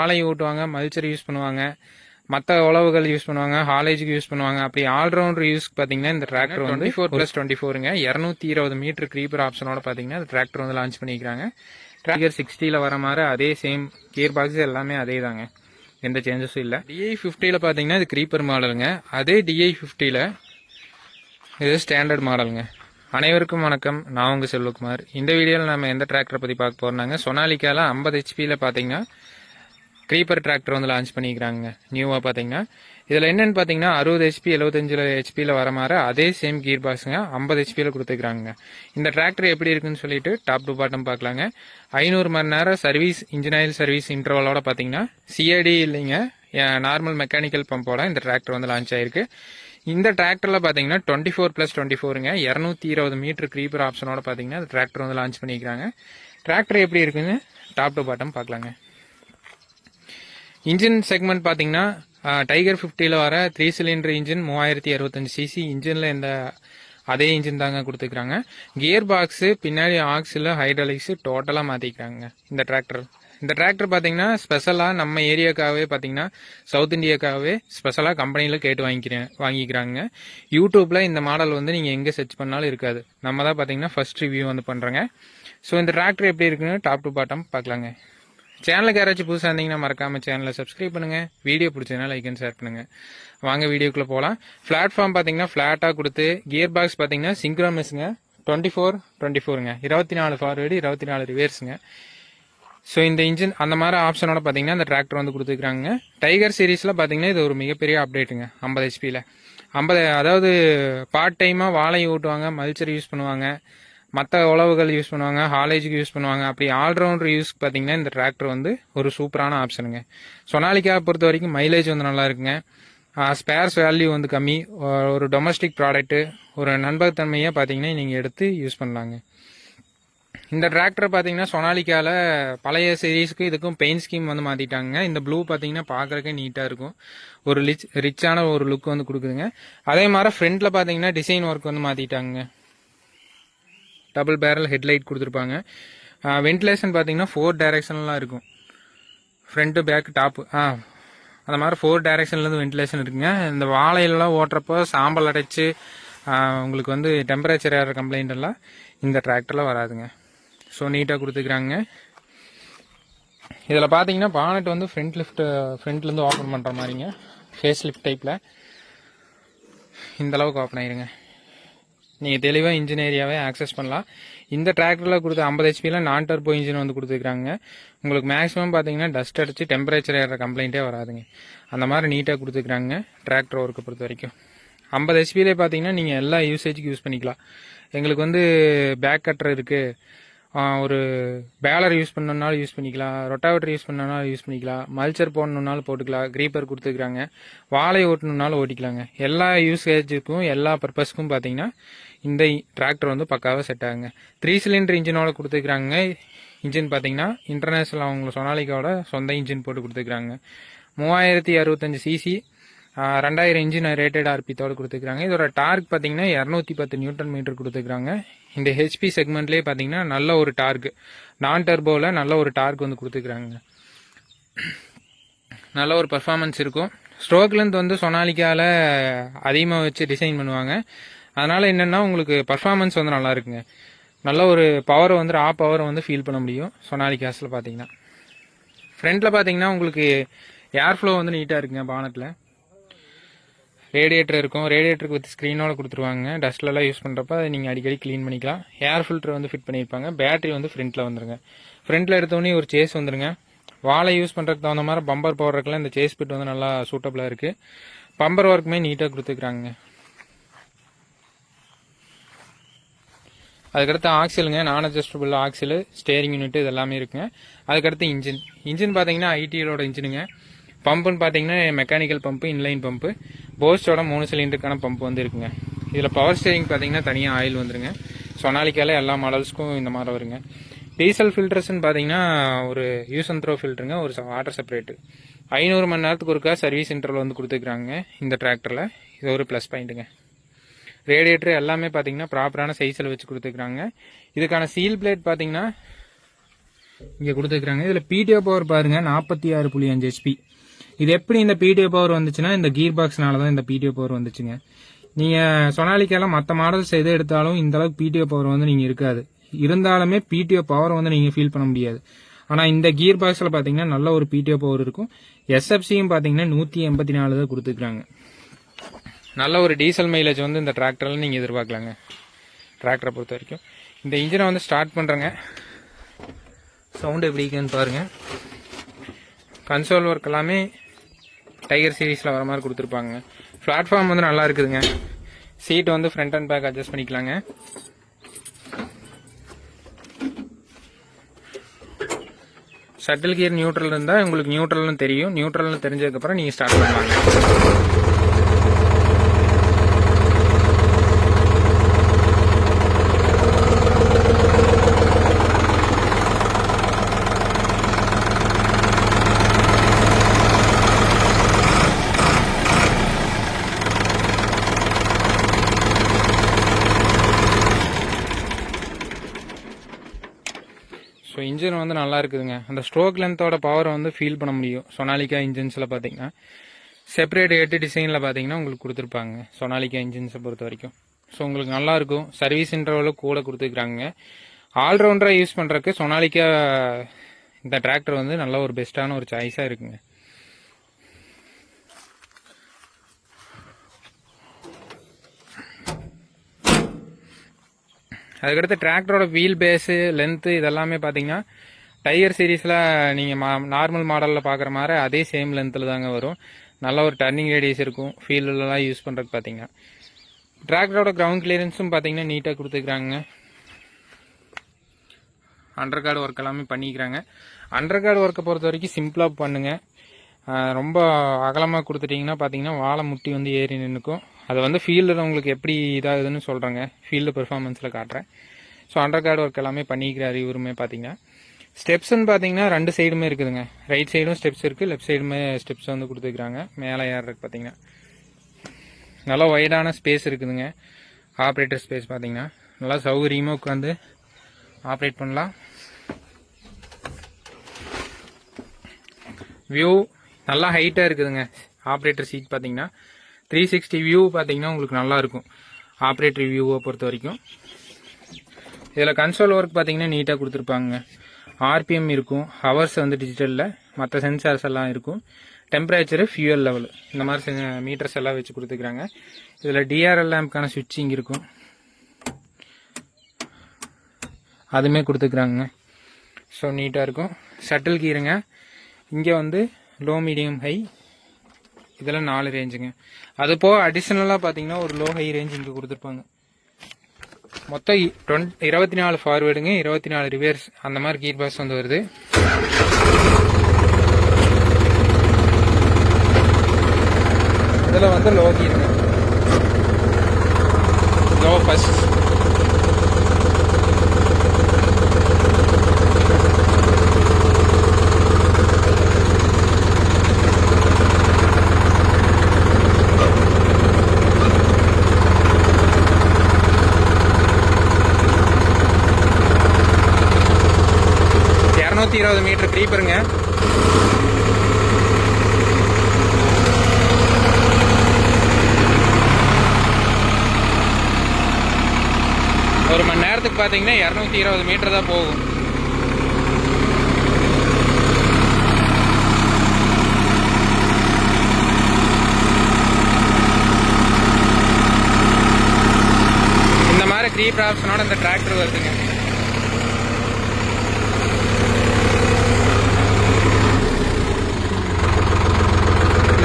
வாழை ஓட்டுவாங்க, mulcher use பண்ணுவாங்க, மற்ற உழவுகள் யூஸ் பண்ணுவாங்க, ஹாலேஜுக்கு யூஸ் பண்ணுவாங்க. அப்படி ஆல்ரவுண்டர் யூஸ்க்கு பார்த்தீங்கன்னா இந்த டிராக்டர் வந்து 24+24ங்க 220 மீட்டர் க்ரீப்பர் ஆப்ஷனோட பார்த்தீங்கன்னா இந்த டிராக்டர் வந்து லான்ச் பண்ணிக்கிறாங்க. டிராக்டர் 60ல் வர மாதிரி அதே சேம் கியர் பாக்ஸ் எல்லாமே அதே தாங்க, எந்த சேஞ்சஸும் இல்லை. DI50ல் பார்த்தீங்கன்னா இது க்ரீப்பர் மாடலுங்க. அதே DI50ல் இது ஸ்டாண்டர்ட் மாடலுங்க. அனைவருக்கும் வணக்கம், நான் உங்கள் செல்வகுமார். இந்த வீடியோவில் நம்ம எந்த டிராக்டரை பற்றி பார்க்க போகிறோம்னாங்க, சொனாலிக்காவில் 50 ஹெச்பியில் பார்த்தீங்கன்னா க்ரீப்பர் டிராக்டர் வந்து லான்ச் பண்ணிக்கிறாங்க நியூவாக. பார்த்தீங்கன்னா இதில் என்னென்னு பார்த்தீங்கன்னா 60 ஹெச்பி 75 ஹெச்பியில் வர மாதிரி அதே சேம் கீர் பாக்ஸுங்க 50 ஹெச்பியில் கொடுத்துக்கிறாங்க. இந்த டிராக்டர் எப்படி இருக்குன்னு சொல்லிட்டு டாப் டு பாட்டம் பார்க்கலாங்க. 500 மணி நேரம் சர்வீஸ், இன்ஜின் ஆயில் சர்வீஸ் இன்டர்வலோட பார்த்தீங்கன்னா சிஐடி இல்லைங்க, நார்மல் மெக்கானிக்கல் பம்போட இந்த டிராக்டர் வந்து லான்ச் ஆயிருக்கு. இந்த டிராக்டரில் பார்த்தீங்கன்னா 24+24ங்க 220 மீட்டர் க்ரீப்பர் ஆப்ஷனோட பார்த்தீங்கன்னா இந்த டிராக்டர் வந்து லான்ச் பண்ணிக்கிறாங்க. டிராக்டர் எப்படி இருக்குன்னு டாப் டு பாட்டம் பார்க்கலாங்க. இன்ஜின் செக்மெண்ட் பார்த்தீங்கன்னா டைகர் 50ல் வர 3 சிலிண்டர் இன்ஜின் 3065 சிசி இன்ஜினில் இந்த அதே இன்ஜின் தாங்க கொடுத்துக்கிறாங்க. கியர் பாக்ஸு, பின்னாடி ஆக்ஸில், ஹைட்ராலிக்ஸு டோட்டலாக மாற்றிக்கிறாங்க இந்த டிராக்டர். இந்த டிராக்டர் பார்த்தீங்கன்னா ஸ்பெஷலாக நம்ம ஏரியாக்காகவே பார்த்தீங்கன்னா சவுத் இந்தியாக்காகவே ஸ்பெஷலாக கம்பெனியில் கேட்டு வாங்கிக்கிறாங்க. யூடியூப்பில் இந்த மாடல் வந்து நீங்கள் எங்கே சர்ச் பண்ணாலும் இருக்காது. நம்ம தான் பார்த்தீங்கன்னா ஃபர்ஸ்ட் ரிவ்யூ வந்து பண்ணுறோங்க. ஸோ இந்த டிராக்டர் எப்படி இருக்குன்னு டாப் டு பாட்டம் பார்க்கலாங்க. சேனலுக்கு யாராச்சும் புதுசாக இருந்தீங்கன்னா மறக்காமல் சேனலை சப்ஸ்கிரைப் பண்ணுங்கள். வீடியோ பிடிச்சதுனா லைக் அண்ட் ஷேர் பண்ணுங்கள். வாங்க வீடியோக்குள்ளே போகலாம். பிளாட்ஃபார்ம் பார்த்தீங்கன்னா ஃப்ளாட்டாக கொடுத்து, கியர் பாக்ஸ் பார்த்தீங்கன்னா சிங்க்ரோனஸுங்க 24+24ங்க 24 ஃபார்வேர்டு 24 ரிவேர்ஸுங்க. ஸோ இந்த இன்ஜின் அந்த மாதிரி ஆப்ஷனோட பார்த்தீங்கன்னா இந்த டிராக்டர் வந்து கொடுத்துருக்காங்க. டைகர் சீரீஸில் பார்த்தீங்கன்னா இது ஒரு மிகப்பெரிய அப்டேட்டுங்க. 50 ஹெச்பியில் 50, அதாவது பார்ட் டைமாக வாழை ஓட்டுவாங்க, மல்ச்சர் யூஸ் பண்ணுவாங்க, மற்ற உழவுகள் யூஸ் பண்ணுவாங்க, ஹாலேஜுக்கு யூஸ் பண்ணுவாங்க. அப்படி ஆல்ரவுண்டர் யூஸ்க்கு பார்த்தீங்கன்னா இந்த டிராக்டர் வந்து ஒரு சூப்பரான ஆப்ஷனுங்க. சொனாலிக்கா பொறுத்த வரைக்கும் மைலேஜ் வந்து நல்லா இருக்குங்க. ஸ்பேர்ஸ் வேல்யூ வந்து கம்மி, ஒரு டொமஸ்டிக் ப்ராடக்ட்டு, ஒரு நண்பகத்தன்மையாக பார்த்தீங்கன்னா நீங்கள் எடுத்து யூஸ் பண்ணலாங்க. இந்த டிராக்டர் பார்த்தீங்கன்னா சொனாலிக்காவில் பழைய சீரீஸ்க்கு இதுக்கும் பெயிண்ட் ஸ்கீம் வந்து மாற்றிட்டாங்க. இந்த ப்ளூ பார்த்தீங்கன்னா பார்க்குறக்கே நீட்டாக இருக்கும், ஒரு ரிச்சான ஒரு லுக் வந்து கொடுக்குதுங்க. அதே மாதிரி ஃப்ரண்ட்டில் பார்த்தீங்கன்னா டிசைன் ஒர்க் வந்து மாற்றிட்டாங்க. டபுள் பேரல் ஹெட்லைட் கொடுத்துருப்பாங்க. வென்டிலேஷன் பார்த்தீங்கன்னா 4 டைரக்ஷன்லாம் இருக்கும், ஃப்ரண்ட்டு பேக்கு டாப்பு அந்த மாதிரி 4 டைரக்ஷன்லேருந்து வென்டிலேஷன் இருக்குங்க. இந்த வாழையிலலாம் ஓட்டுறப்போ சாம்பல் அடைச்சி உங்களுக்கு வந்து டெம்பரேச்சர் ஏற கம்ப்ளைண்ட் எல்லாம் இந்த டிராக்டரில் வராதுங்க. ஸோ நீட்டாக கொடுத்துக்கிறாங்க. இதில் பார்த்தீங்கன்னா பானட் வந்து ஃப்ரண்ட்லேருந்து ஓப்பன் பண்ணுற மாதிரிங்க, ஃபேஸ் லிஃப்ட் டைப்பில் இந்தளவுக்கு ஓப்பன் ஆயிருங்க. நீங்கள் தெளிவாக இன்ஜின் ஏரியாவே ஆக்சஸ் பண்ணலாம். இந்த டிராக்டரில் கொடுத்த 50 ஹெச்பியில் நான் டர்போ இன்ஜின் வந்து கொடுத்துருக்காங்க. உங்களுக்கு மேக்ஸிமம் பார்த்தீங்கன்னா டஸ்ட் அடிச்சு டெம்பரேச்சர் ஏற கம்ப்ளைண்ட்டே வராதுங்க. அந்த மாதிரி நீட்டாக கொடுத்துருக்காங்க டிராக்டர் ஒர்க்கை பொறுத்த வரைக்கும். 50 ஹெச்பியிலே பார்த்தீங்கன்னா நீங்கள் எல்லா யூசேஜுக்கு யூஸ் பண்ணிக்கலாம். எங்களுக்கு வந்து பேக் கட்டர் இருக்குது, ஒரு பேலர் யூஸ் பண்ணணுன்னாலும் யூஸ் பண்ணிக்கலாம், ரொட்டாவேட்டர் யூஸ் பண்ணணுன்னாலும் யூஸ் பண்ணிக்கலாம், மல்ச்சர் போடணுன்னாலும் போட்டுக்கலாம், க்ரீப்பர் கொடுத்துருக்காங்க, வாழை ஓட்டணுன்னாலும் ஓட்டிக்கலாங்க. எல்லா யூசேஜுக்கும் எல்லா பர்பஸ்க்கும் பார்த்தீங்கன்னா இந்த டிராக்டர் வந்து பக்காவாக செட் ஆகுங்க. 3 சிலிண்டர் இன்ஜினோட கொடுத்துருக்காங்க. இன்ஜின் பார்த்தீங்கன்னா இன்டர்நேஷ்னல் அவங்க சொனாலிக்காவோட சொந்த இன்ஜின் போட்டு கொடுத்துருக்காங்க. 3065 சிசி 2000 இன்ஜின் ரேட்டட் ஆர்பித்தோடு கொடுத்துருக்காங்க. இதோட டார்க் பார்த்தீங்கன்னா 210 நியூட்டன் மீட்டர் கொடுத்துருக்காங்க. இந்த ஹெச்பி செக்மெண்ட்லேயே பார்த்தீங்கன்னா நல்ல ஒரு டார்க், நான் டர்போவில் நல்ல ஒரு டார்க் வந்து கொடுத்துருக்காங்க. நல்ல ஒரு பர்ஃபார்மன்ஸ் இருக்கும். ஸ்ட்ரோக் லென்த் வந்து சொனாலிக்காவில் அதிகமாக வச்சு டிசைன் பண்ணுவாங்க. அதனால் என்னென்னா உங்களுக்கு பர்ஃபார்மன்ஸ் வந்து நல்லா இருக்குங்க. நல்ல ஒரு பவரை வந்து பவரை வந்து ஃபீல் பண்ண முடியும் சொனாலிக்காஸில் பார்த்தீங்கன்னா. ஃப்ரண்ட்டில் பார்த்தீங்கன்னா உங்களுக்கு ஏர் ஃப்ளோ வந்து நீட்டாக இருக்குங்க. பானட்டில் ரேடியேட்டர் இருக்கும், ரேடியேட்டருக்கு வித் ஸ்க்ரீனோட கொடுத்துருவாங்க. டஸ்ட்லலாம் யூஸ் பண்ணுறப்ப அதை நீங்கள் அடிக்கடி க்ளீன் பண்ணிக்கலாம். ஏர் ஃபில்டர் வந்து ஃபிட் பண்ணியிருப்பாங்க. பேட்டரி வந்து ஃப்ரண்ட்டில் வந்துருங்க. ஃப்ரண்ட்டில் எடுத்தோடனே ஒரு சேஸ் வந்துருங்க. வாழை யூஸ் பண்ணுறதுக்கு தகுந்த மாதிரி பம்பர் போடுறதுக்குலாம் இந்த சேஸ் பிட் வந்து நல்லா சூட்டபுளாக இருக்குது. பம்பர் ஒர்க்குமே நீட்டாக கொடுத்துருக்குறாங்க. அதுக்கடுத்து ஆக்சிலுங்க, நான் அட்ஜஸ்டபிள் ஆக்சிலு, ஸ்டேரிங் யூனிட் இது எல்லாமே இருக்குங்க. அதுக்கடுத்து இன்ஜின் பார்த்தீங்கன்னா ஐடிஎலோட இன்ஜினுங்க. பம்புன்னு பார்த்தீங்கன்னா மெக்கானிக்கல் பம்பு, இன்லைன் பம்பு, போஸ்டோட 3 சிலிண்டருக்கான பம்பு வந்து இருக்குங்க. இதில் பவர் ஸ்டேரிங் பார்த்தீங்கன்னா தனியாக ஆயில் வந்துருங்க. சொனாலிக்கால எல்லா மாடல்ஸ்க்கும் இந்த மாதிரி வருங்க. டீசல் ஃபில்டர்ஸ்ன்னு பார்த்தீங்கன்னா ஒரு யூஸ் அண்ட் த்ரோ ஃபில்டருங்க, ஒரு வாட்டர் செப்பரேட்டு. 500 மணி நேரத்துக்கு ஒருக்கா சர்வீஸ் இன்டர்வல் வந்து கொடுத்துருக்காங்க இந்த டிராக்டரில். இது ஒரு ப்ளஸ் பாயிண்ட்டுங்க. ரேடியேட்டர் எல்லாமே பார்த்தீங்கன்னா ப்ராப்பரான சைஸில் வச்சு கொடுத்துருக்காங்க. இதுக்கான சீல் பிளேட் பார்த்தீங்கன்னா இங்கே கொடுத்துருக்காங்க. இதில் பிடிஓ பவர் பாருங்க 46.5 HP. இது எப்படி இந்த பிடிஓ பவர் வந்துச்சுன்னா இந்த கீர் பாக்ஸ்னால தான் இந்த பிடிஓ பவர் வந்துச்சுங்க. நீங்கள் சொனாலிக்கால மற்ற மாடல்ஸ் எது எடுத்தாலும் இந்த அளவுக்கு பிடிஓ பவர் வந்து நீங்கள் இருக்காது. இருந்தாலுமே பிடிஓ பவர் வந்து நீங்கள் ஃபீல் பண்ண முடியாது. ஆனால் இந்த கீர் பாக்ஸில் பார்த்தீங்கன்னா நல்ல ஒரு பிடிஓ பவர் இருக்கும். எஸ்எஃப்சியும் பார்த்தீங்கன்னா 184 தான் கொடுத்துருக்காங்க. நல்ல ஒரு டீசல் மைலேஜ் வந்து இந்த டிராக்டரில் நீங்கள் எதிர்பார்க்கலாங்க. டிராக்டரை பொறுத்த வரைக்கும் இந்த இன்ஜினை வந்து ஸ்டார்ட் பண்ணுறேங்க. சவுண்டு எப்படி இருக்குன்னு பாருங்கள். கன்சோல் ஒர்க் எல்லாமே டைகர் சீரீஸில் வர மாதிரி கொடுத்துருப்பாங்க. பிளாட்ஃபார்ம் வந்து நல்லா இருக்குதுங்க. சீட் வந்து ஃப்ரண்ட் அண்ட் பேக் அட்ஜஸ்ட் பண்ணிக்கலாங்க. ஷட்டில் கியர் நியூட்ரல் இருந்தால் உங்களுக்கு நியூட்ரல்னு தெரியும். நியூட்ரல்னு தெரிஞ்சதுக்கப்புறம் நீங்கள் ஸ்டார்ட் பண்ணுவாங்க. ஸோ இன்ஜின் வந்து நல்லா இருக்குதுங்க. அந்த ஸ்ட்ரோக் லென்த்தோட பவர் வந்து ஃபீல் பண்ண முடியும். சொனாலிக்கா இன்ஜின்ஸில் பார்த்தீங்கன்னா செப்பரேட் 8 டிசைனில் பார்த்தீங்கன்னா உங்களுக்கு கொடுத்துருப்பாங்க சொனாலிக்கா இன்ஜின்ஸை பொறுத்த வரைக்கும். ஸோ உங்களுக்கு நல்லாயிருக்கும். சர்வீஸ் இன்டர்வலும் கூட கொடுத்துருக்காங்க. ஆல்ரவுண்டராக யூஸ் பண்ணுறதுக்கு சொனாலிக்கா இந்த டிராக்டர் வந்து நல்ல ஒரு பெஸ்ட்டான ஒரு சாய்ஸாக இருக்குங்க. அதுக்கடுத்து டிராக்டரோட வீல் பேஸு லென்த்து இதெல்லாமே பார்த்தீங்கன்னா டைகர் சீரீஸில் நீங்கள் நார்மல் மாடலில் பார்க்குற மாதிரி அதே சேம் லென்த்தில் தாங்க வரும். நல்ல ஒரு டர்னிங் ரேடியஸ் இருக்கும் ஃபீல்டுலலாம் யூஸ் பண்ணுறதுக்கு பார்த்தீங்கன்னா. டிராக்டரோட கிரவுண்ட் கிளியரன்ஸும் பார்த்தீங்கன்னா நீட்டாக கொடுத்துருக்குறாங்க. அண்டர் கார்டு ஒர்க் எல்லாமே பண்ணிக்கிறாங்க. அண்டர் கார்டு ஒர்க்கை பொறுத்த வரைக்கும் சிம்பிளாக பண்ணுங்கள். ரொம்ப அகலமாக கொடுத்துட்டிங்கன்னா பார்த்தீங்கன்னா வாழை முட்டி வந்து ஏறி நின்றுக்கும். அதை வந்து ஃபீல்டில் உங்களுக்கு எப்படி இதாகுதுன்னு சொல்கிறேங்க. ஃபீல்டு பெர்ஃபார்மன்ஸில் காட்டுறேன். ஸோ அண்டர் கார்டு ஒர்க் எல்லாமே பண்ணிக்கிறாரு இவருமே பார்த்தீங்கன்னா. ஸ்டெப்ஸ்ன்னு பார்த்தீங்கன்னா 2 சைடுமே இருக்குதுங்க. ரைட் சைடும் ஸ்டெப்ஸ் இருக்குது, லெஃப்ட் சைடுமே ஸ்டெப்ஸ் வந்து கொடுத்துருக்குறாங்க. மேலே ஏறுறதுக்கு பார்த்தீங்கன்னா நல்லா வைடான ஸ்பேஸ் இருக்குதுங்க. ஆப்ரேட்டர் ஸ்பேஸ் பார்த்தீங்கன்னா நல்லா சௌகரியமாக உட்காந்து ஆப்ரேட் பண்ணலாம். வியூ நல்லா ஹைட்டாக இருக்குதுங்க. ஆப்ரேட்டர் சீட் பார்த்தீங்கன்னா 360 வியூ பார்த்தீங்கன்னா உங்களுக்கு நல்லாயிருக்கும். ஆப்ரேட்டர் வியூவை பொறுத்த வரைக்கும் இதில் கன்சோல் ஒர்க் பார்த்தீங்கன்னா நீட்டாக கொடுத்துருப்பாங்க. ஆர்பிஎம் இருக்கும், ஹவர்ஸ் வந்து டிஜிட்டலில், மற்ற சென்சார்ஸ் எல்லாம் இருக்கும், டெம்பரேச்சரு, ஃபியூயல் லெவல் இந்த மாதிரி மீட்டர்ஸ் எல்லாம் வச்சு கொடுத்துருக்குறாங்க. இதில் டிஆர்எல் லேம்ப்கான சுவிட்சிங் இருக்கும், அதுவுமே கொடுத்துருக்குறாங்க. ஸோ நீட்டாக இருக்கும். ஷட்டில் கீருங்க. இங்கே வந்து லோ மீடியம் ஹை இதெல்லாம் 4 ரேஞ்சுங்க. அது போக அடிஷ்னலாக பார்த்தீங்கன்னா ஒரு லோ ஹை ரேஞ்ச் இங்கே கொடுத்துருப்பாங்க. மொத்தம் 24 ஃபார்வேர்டுங்க, 24 ரிவர்ஸ் அந்த மாதிரி கீர் பாக்ஸ் வந்து வருது. இதில் வந்து லோ கீருங்க, லோ ஃபர்ஸ்ட். மீட்டர் க்ரீப்பருங்க. ஒரு மணி நேரத்துக்கு பார்த்தீங்கன்னா 220 மீட்டர் தான் போகும். இந்த மாதிரி க்ரீப் ஆப்ஷனோட இந்த டிராக்டர் வருதுங்க.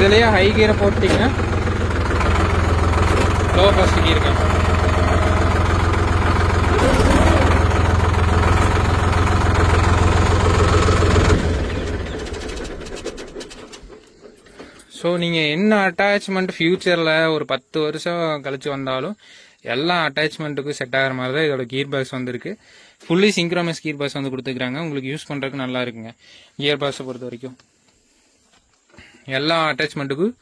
இதுலயே ஹை கியரை போட்டிங்கன்னா லோ ஃபர்ஸ்ட் கியருங்க. ஸோ நீங்கள் என்ன அட்டாச்மெண்ட் ஃபியூச்சரில் ஒரு 10 வருஷம் கழிச்சு வந்தாலும் எல்லா அட்டாச்மெண்ட்டுக்கும் செட் ஆகிற மாதிரி தான் இதோட கியர் பாக்ஸ் வந்துருக்கு. ஃபுல்லி சிங்க்ரோனஸ் கியர் பாக்ஸ் வந்து கொடுத்துருக்காங்க. உங்களுக்கு யூஸ் பண்ணுறதுக்கு நல்லா இருக்குங்க. கியர் பாக்ஸை பொறுத்த வரைக்கும் எல்லா அட்டாச்மெண்ட்டுக்கும்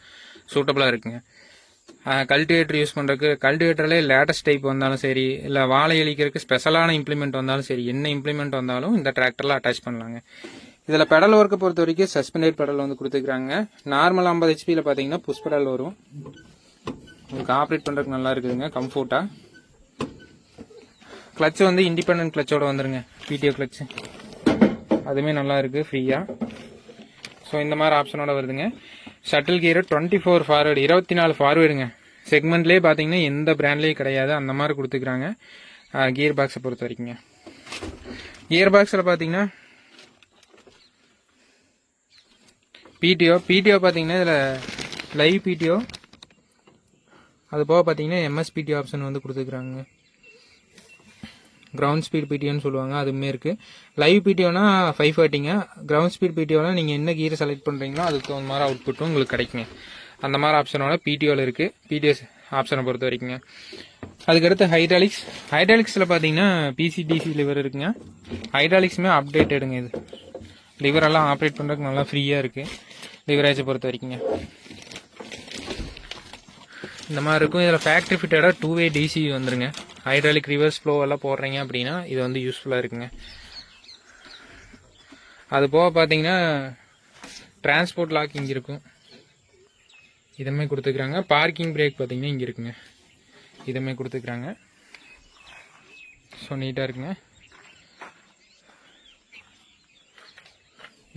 சூட்டபுளாக இருக்குங்க. கல்டிவேட்டர் யூஸ் பண்ணுறதுக்கு கல்டிவேட்டர்லேயே லேட்டஸ்ட் டைப் வந்தாலும் சரி, இல்லை வாழை இழிக்கிறதுக்கு ஸ்பெஷலான இம்ப்ளிமெண்ட் வந்தாலும் சரி, என்ன இம்ப்ளிமெண்ட் வந்தாலும் இந்த டிராக்டரில் அட்டாச் பண்ணலாங்க. இதில் பெடல் ஒர்க்கை பொறுத்த வரைக்கும் சஸ்பெண்டட் பெடல் வந்து கொடுத்துருக்காங்க. நார்மல் 50 ஹெச்பியில் பார்த்தீங்கன்னா புஷ் பெடல் வரும். உங்களுக்கு ஆப்ரேட் பண்ணுறதுக்கு நல்லா இருக்குதுங்க, கம்ஃபர்ட்டாக. கிளச்சு வந்து இண்டிபெண்டன்ட் கிளச்சோட வந்துருங்க, பிடிஓ கிளச்சு. அதுவுமே நல்லா இருக்குது ஃப்ரீயாக. ஸோ இந்த மாதிரி ஆப்ஷனோட வருதுங்க. Shuttle gear 24 forward, 24 ஃபார்வேர்டுங்க. செக்மெண்ட்லேயே பார்த்தீங்கன்னா எந்த பிராண்ட்லேயும் கிடையாது, அந்த மாதிரி கொடுத்துக்கிறாங்க. கியர் பாக்ஸை பொறுத்த வரைக்குங்க. கியர் பாக்ஸில் பார்த்தீங்கன்னா பிடிஓ பார்த்தீங்கன்னா இதில் லைவ் பிடிஓ, அது போக பார்த்தீங்கன்னா எம்எஸ்பிடிஓ ஆப்ஷன் வந்து கொடுத்துக்கிறாங்க. கிரவுண்ட் ஸ்பீட் பிடிஓன்னு சொல்லுவாங்க, அதுவுமே இருக்குது. லைவ் பிடிஓனா 540ங்க. கிரவுண்ட் ஸ்பீட் பிடிஓனா நீங்கள் என்ன கீரை செலக்ட் பண்ணுறீங்களோ அதுக்கு தகுந்த மாதிரி அவுட்புட்டும் உங்களுக்கு கிடைக்குங்க. அந்த மாதிரி ஆப்ஷனோட பிடிஓவில் இருக்குது, பிடிஎஸ் ஆப்ஷனை பொறுத்த வரைக்குங்க. அதுக்கடுத்து ஹைட்ராலிக்ஸில் பார்த்தீங்கன்னா பிசிடிசி லிவர் இருக்குங்க. ஹைட்ராலிக்ஸுமே அப்டேட்டடுங்க. இது லிவரெல்லாம் ஆப்ரேட் பண்ணுறதுக்கு நல்லா ஃப்ரீயாக இருக்குது லிவரேஜை பொறுத்த வரைக்குங்க. இந்த மாதிரி இருக்கும். இதில் ஃபேக்ட்ரி ஃபிட்டடாக 2-வே டிசி வந்துருங்க. ஹைட்ராலிக் ரிவர்ஸ் ஃப்ளோ எல்லாம் போடுறீங்க அப்படின்னா இது வந்து யூஸ்ஃபுல்லாக இருக்குங்க. அது போக பார்த்தீங்கன்னா டிரான்ஸ்போர்ட் லாக் இங்கே இருக்கும், இதுமே கொடுத்துக்கிறாங்க. பார்க்கிங் பிரேக் பார்த்தீங்கன்னா இங்கே இருக்குங்க, இதுமே கொடுத்துக்கிறாங்க. ஸோ நீட்டாக இருக்குங்க.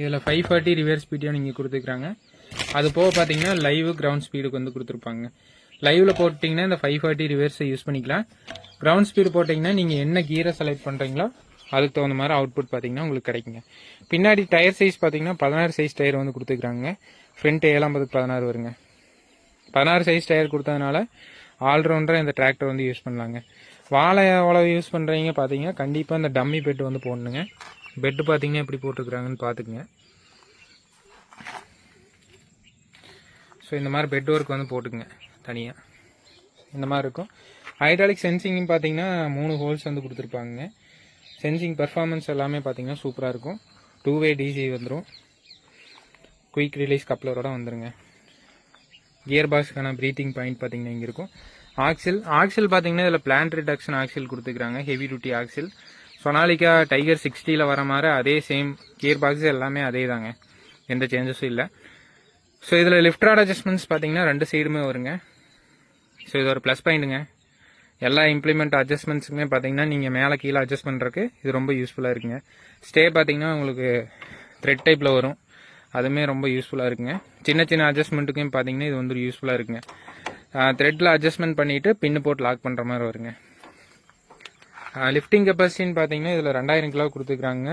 இதில் 540 ரிவர்ஸ் ஸ்பீடையும் நீங்கள் கொடுத்துக்கிறாங்க. அது போக பார்த்தீங்கன்னா லைவ் கிரவுண்ட் ஸ்பீடுக்கு வந்து கொடுத்துருப்பாங்க. லைவில் போட்டிங்கன்னா இந்த 540 ரிவர்ஸை யூஸ் பண்ணிக்கலாம். கிரவுண்ட் ஸ்பீடு போட்டிங்கன்னா நீங்கள் என்ன கீரை செலக்ட் பண்ணுறீங்களோ அதுக்கு தகுந்த மாதிரி அவுட்புட் பார்த்தீங்கன்னா உங்களுக்கு கிடைக்குங்க. பின்னாடி டயர் சைஸ் பார்த்தீங்கன்னா 16 சைஸ் டயர் வந்து கொடுத்துருக்காங்க. ஃப்ரண்ட் 7/16 வருங்க. 16 சைஸ் டயர் கொடுத்ததுனால ஆல்ரவுண்டராக இந்த டிராக்டர் வந்து யூஸ் பண்ணலாங்க. வாழை எவ்வளோ யூஸ் பண்ணுறீங்க பார்த்தீங்கன்னா கண்டிப்பாக இந்த டம்மி பெட் வந்து போடணுங்க. பெட்டு பார்த்தீங்கன்னா எப்படி போட்டுருக்குறாங்கன்னு பார்த்துக்குங்க. ஸோ இந்த மாதிரி பெட் ஒர்க் வந்து போட்டுக்குங்க தனியாக. இந்த மாதிரி இருக்கும். ஹைட்ராலிக் சென்சிங்னு பார்த்தீங்கன்னா 3 ஹோல்ஸ் வந்து கொடுத்துருப்பாங்க. சென்சிங் பர்ஃபார்மன்ஸ் எல்லாமே பார்த்தீங்கன்னா சூப்பராக இருக்கும். 2-வே டிசி வந்துடும். குயிக் ரிலீஸ் கப்ளரோட வந்துருங்க. கியர் பாக்ஸ்க்கான ப்ரீத்திங் பாயிண்ட் பார்த்தீங்கன்னா இங்கே இருக்கும். ஆக்சில் பார்த்தீங்கன்னா இதில் பிளான்ட் ரிடக்ஷன் ஆக்சில் கொடுத்துருக்காங்க, heavy duty axle. Sonalika tiger 60ல் வர மாதிரி அதே சேம் கியர் பாக்ஸ் எல்லாமே அதே தாங்க, எந்த சேஞ்சஸும் இல்லை. ஸோ இதில் லிஃப்ட் ராட் அட்ஜஸ்ட்மெண்ட்ஸ் பார்த்தீங்கன்னா 2 சைடுமே வருங்க. ஸோ இது ஒரு ப்ளஸ் பாயிண்ட்டுங்க. எல்லா இம்ப்ளிமெண்ட் அட்ஜஸ்ட்மெண்ட்ஸுக்குமே பார்த்தீங்கன்னா நீங்கள் மேலே கீழே அட்ஜஸ்ட் பண்ணுறதுக்கு இது ரொம்ப யூஸ்ஃபுல்லாக இருக்குங்க. ஸ்டே பார்த்தீங்கன்னா உங்களுக்கு த்ரெட் டைப்பில் வரும், அதுவுமே ரொம்ப யூஸ்ஃபுல்லாக இருக்குங்க. சின்ன சின்ன அட்ஜஸ்ட்மெண்ட்டுக்கும் பார்த்தீங்கன்னா இது வந்து யூஸ்ஃபுல்லாக இருக்குங்க. த்ரெட்டில் அட்ஜஸ்ட்மெண்ட் பண்ணிவிட்டு பின்னு போட்டு லாக் பண்ணுற மாதிரி வருங்க. லிஃப்டிங் கெப்பாசிட்டின்னு பார்த்தீங்கன்னா இதில் 2000 கிலோ கொடுத்துருக்குறாங்க.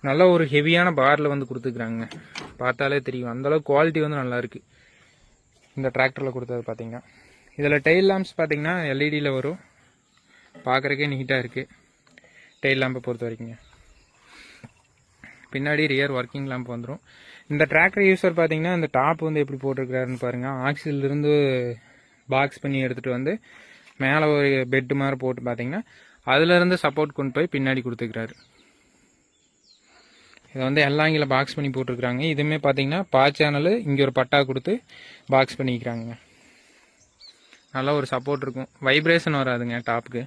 நல்ல ஒரு ஹெவியான பாரில் வந்து கொடுத்துருக்குறாங்க, பார்த்தாலே தெரியும். அந்தளவுக்கு குவாலிட்டி வந்து நல்லாயிருக்கு இந்த டிராக்டரில் கொடுத்தது பார்த்தீங்கன்னா. இதில் டெயில் லேம்ப்ஸ் பார்த்தீங்கன்னா எல்இடியில் வரும், பார்க்குறக்கே நீட்டாக இருக்குது டெயில் லேம்பை பொறுத்த வரைக்குங்க. பின்னாடி ரியர் ஒர்க்கிங் லேம்ப் வந்துடும். இந்த டிராக்டர் யூஸர் பார்த்தீங்கன்னா இந்த டாப் வந்து எப்படி போட்டிருக்கிறாருன்னு பாருங்கள். ஆக்சிலிருந்து பாக்ஸ் பண்ணி எடுத்துகிட்டு வந்து மேலே ஒரு பெட்டு மாதிரி போட்டு பார்த்தீங்கன்னா அதுலேருந்து சப்போர்ட் கொண்டு போய் பின்னாடி கொடுத்துக்கிறாரு. இதை வந்து எல்லாம் இங்கே பாக்ஸ் பண்ணி போட்டிருக்கிறாங்க. இதுவுமே பார்த்தீங்கன்னா சேனல் இங்கே ஒரு பட்டா கொடுத்து பாக்ஸ் பண்ணிக்கிறாங்க. நல்லா ஒரு சப்போர்ட் இருக்கும், வைப்ரேஷன் வராதுங்க டாப்புக்கு,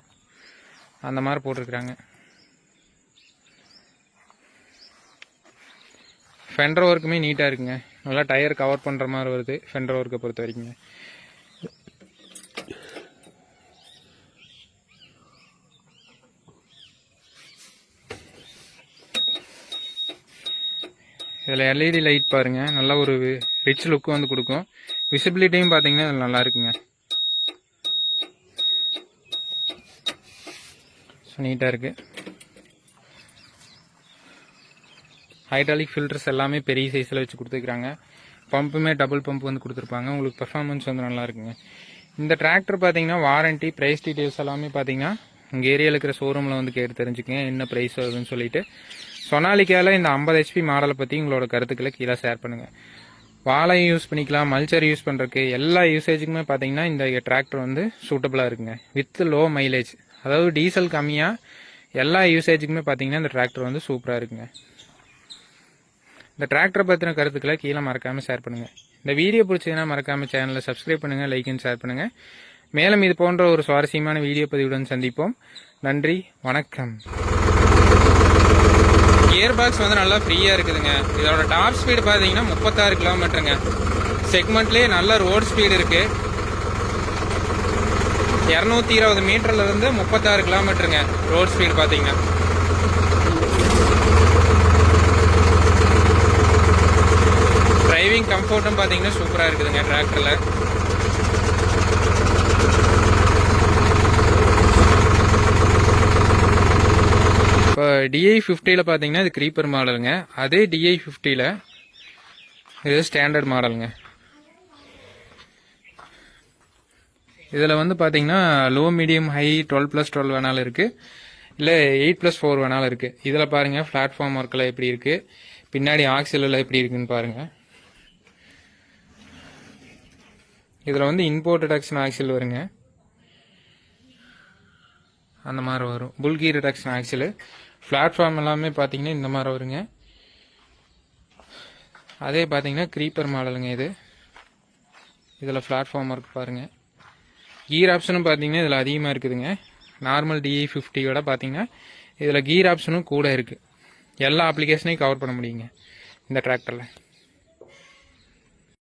அந்த மாதிரி போட்டிருக்கிறாங்க. ஃபெண்டர் ஒர்க்குமே நீட்டாக இருக்குங்க, நல்லா டயர் கவர் பண்ணுற மாதிரி வருது ஃபெண்டர் ஒர்க்கை பொறுத்த வரைக்குங்க. இதில் எல்இடி லைட் பாருங்கள், நல்ல ஒரு ரிச் லுக்கு வந்து கொடுக்கும். விசிபிலிட்டியும் பார்த்தீங்கன்னா இதில் நல்லா இருக்குங்க. ஸோ நீட்டாக இருக்குது. ஹைட்ராலிக் ஃபில்டர்ஸ் எல்லாமே பெரிய சைஸில் வச்சு கொடுத்துருக்குறாங்க. பம்புமே டபுள் பம்ப் வந்து கொடுத்துருப்பாங்க. உங்களுக்கு பெர்ஃபார்மன்ஸ் வந்து நல்லா இருக்குங்க. இந்த டிராக்டர் பார்த்தீங்கன்னா வாரண்ட்டி ப்ரைஸ் டீட்டெயில்ஸ் எல்லாமே பார்த்தீங்கன்னா உங்கள் ஏரியாவில் இருக்கிற ஷோரூமில் வந்து கேட்டு தெரிஞ்சுக்கங்க என்ன ப்ரைஸ் வருதுன்னு சொல்லிட்டு. சொனாலிக்காவில் இந்த 50 ஹெச்பி மாடலை பற்றி உங்களோட கருத்துக்களை கீழே ஷேர் பண்ணுங்கள். வாழையும் யூஸ் பண்ணிக்கலாம், மல்ச்சர் யூஸ் பண்ணுறதுக்கு எல்லா யூசேஜுக்குமே பார்த்தீங்கன்னா இந்த டிராக்டர் வந்து சூட்டபுளாக இருக்குங்க. வித் லோ மைலேஜ், அதாவது டீசல் கம்மியாக எல்லா யூசேஜுக்குமே பார்த்தீங்கன்னா இந்த டிராக்டர் வந்து சூப்பராக இருக்குங்க. இந்த டிராக்டரை பற்றின கருத்துக்களை கீழே மறக்காமல் ஷேர் பண்ணுங்கள். இந்த வீடியோ பிடிச்சதுன்னா மறக்காமல் சேனலை சப்ஸ்கிரைப் பண்ணுங்கள், லைக் அண்ட் ஷேர் பண்ணுங்கள். மேலும் இது போன்ற ஒரு சுவாரஸ்யமான வீடியோ பதிவுடன் சந்திப்போம். நன்றி, வணக்கம். கியர் பாக்ஸ் வந்து நல்லா ஃப்ரீயாக இருக்குதுங்க. இதோட டாப் ஸ்பீடு பார்த்தீங்கன்னா 36 கிலோமீட்டருங்க. செக்மெண்ட்லேயே நல்ல ரோட் ஸ்பீடு இருக்குது. 220 மீட்டர்லேருந்து 36 கிலோமீட்டருங்க ரோட் ஸ்பீடு பார்த்தீங்கன்னா. டிரைவிங் கம்ஃபர்ட்டும் பார்த்தீங்கன்னா சூப்பராக இருக்குதுங்க டிராக்டரில். இப்போ DI50 பார்த்தீங்கன்னா இது க்ரீப்பர் மாடலுங்க. அதே DI50 இது ஸ்டாண்டர்ட் மாடலுங்க. இதில் வந்து பார்த்தீங்கன்னா லோ, மீடியம், ஹை 12+12 வேணாலும் இருக்குது, இல்லை 8+4 வேணாலும் இருக்குது. இதில் பாருங்கள் பிளாட்ஃபார்ம் ஒர்க்கில் எப்படி இருக்குது, பின்னாடி ஆக்சிலில் எப்படி இருக்குன்னு பாருங்கள். இதில் வந்து இன்போர்ட் ரிடக்ஷன் ஆக்சில் வருங்க, அந்த மாதிரி வரும். புல்கி ரிடக்ஷன் ஆக்சில். பிளாட்ஃபார்ம் எல்லாமே பார்த்தீங்கன்னா இந்த மாதிரி வருங்க. அதே பார்த்தீங்கன்னா க்ரீப்பர் மாடலுங்க இது. இதில் பிளாட்ஃபார்ம் ஒர்க் பாருங்கள். கீர் ஆப்ஷனும் பார்த்தீங்கன்னா இதில் அதிகமாக இருக்குதுங்க. நார்மல் DI50 பார்த்தீங்கன்னா இதில் கீர் ஆப்ஷனும் கூட இருக்குது. எல்லா அப்ளிகேஷனையும் கவர் பண்ண முடியுங்க இந்த டிராக்டரில்.